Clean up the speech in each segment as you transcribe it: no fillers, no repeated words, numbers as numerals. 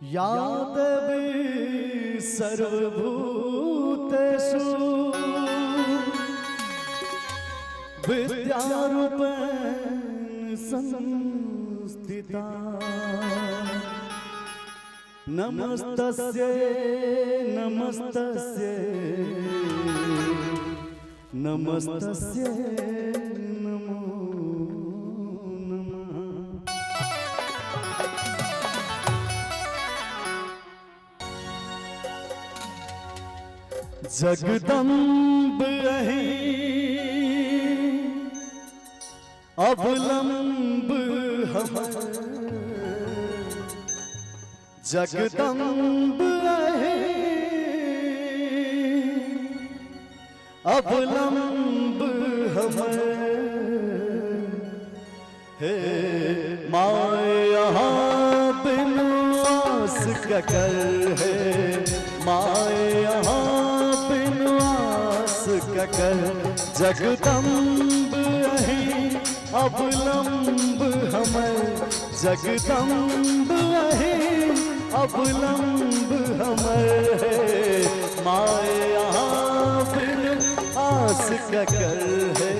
या देवी सर्वभूतेषु विद्यारूपेण संस्थिता नमस्तस्यै नमस्तस्यै नमस्तस्यै नमो नमः। जगदम्ब अहीं अवलंब हमर जगदम्ब अवलंब हमर हे माए यहाँ बिन आस ककर है माए यहाँ बिन आस ककर जगदम्ब अहीं अवलंब हमर जगदम्ब अहीं अवलंब हमर है माए यहाँ बिन आस ककर है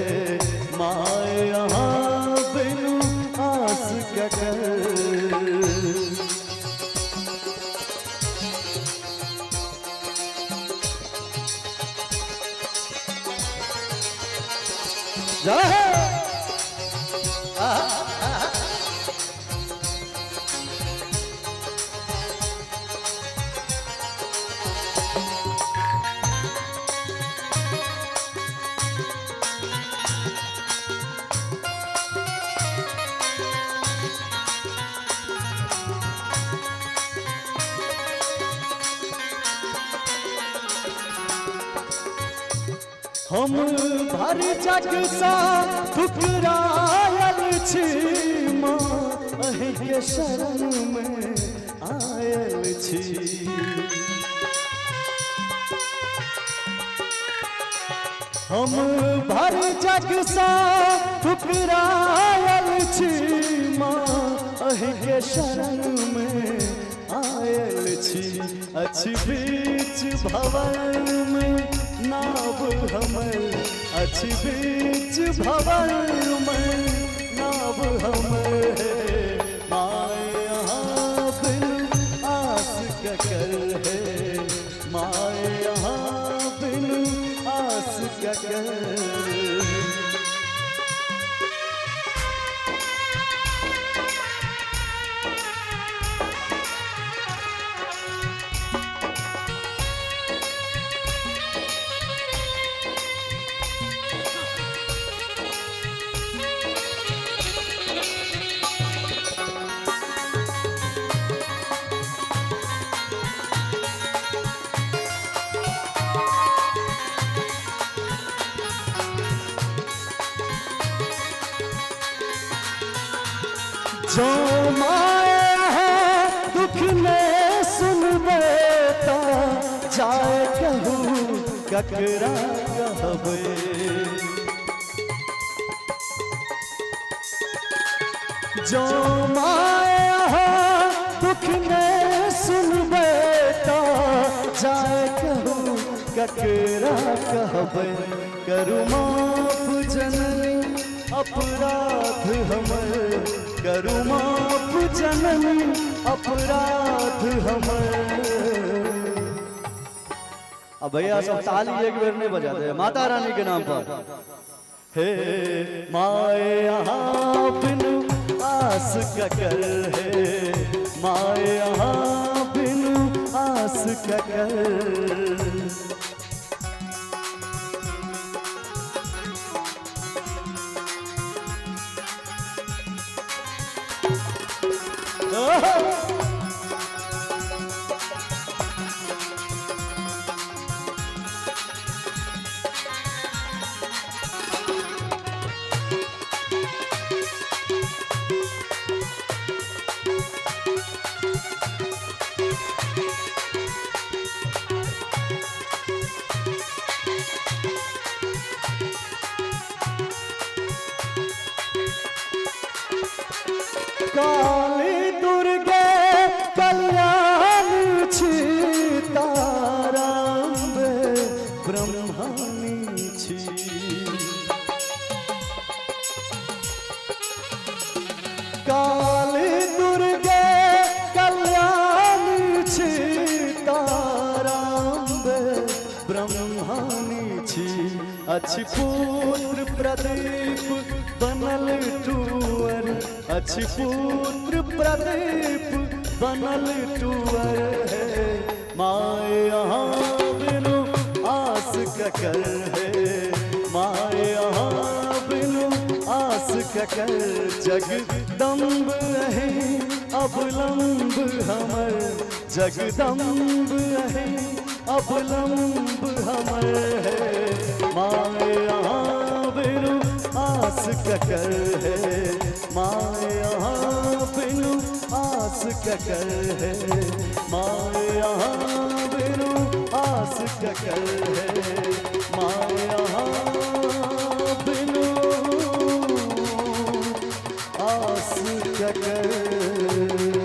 माए यहाँ बिन आस ककर। हम भर जग सा ठुकरायल छी माँ अहीं के शरण में आयल छी हम भर जग सा ठुकरायल छी माँ अहीं के शरण में आयल छी अच्छी बीच भवन में नाव हमर अच्छी बीच भवन में नाव हमर है माए यहाँ बिन आस ककर है माए यहाँ बिन आस ककर। जो माया है दुख ने सुनबे ता जाए कहूँ ककरा कहबे जो माया है दुख ने सुनबे ता जाए कहूँ ककरा कहबे करू माफ जननी अपराध हमर करू माफ जननी अपराध हमर। अब भैया सब ताली एक बेर नहीं बजाते माता रानी के नाम पर हे माए यहाँ बिन आस ककर है माए यहाँ बिन आस ककर। काली दुर्गे कल्याण काली दुर्गे कल्याणी छी तारांबे ब्रह्मानी छी अच्छी पुत्र प्रदीप बनल टूअर अच्छी पुत्र प्रदीप बनल टूअर है माए यहाँ बिनु आस ककर है माए यहाँ बिनु आस ककर जगदम्ब है अवलंब हमर जगदम्ब है अवलंब हमर है माए यहाँ बिनु आस ककर है माए यहाँ बिनु आस ककर है माए यहाँ बिनु आस ककर है माए यहाँ बिनु आस ककर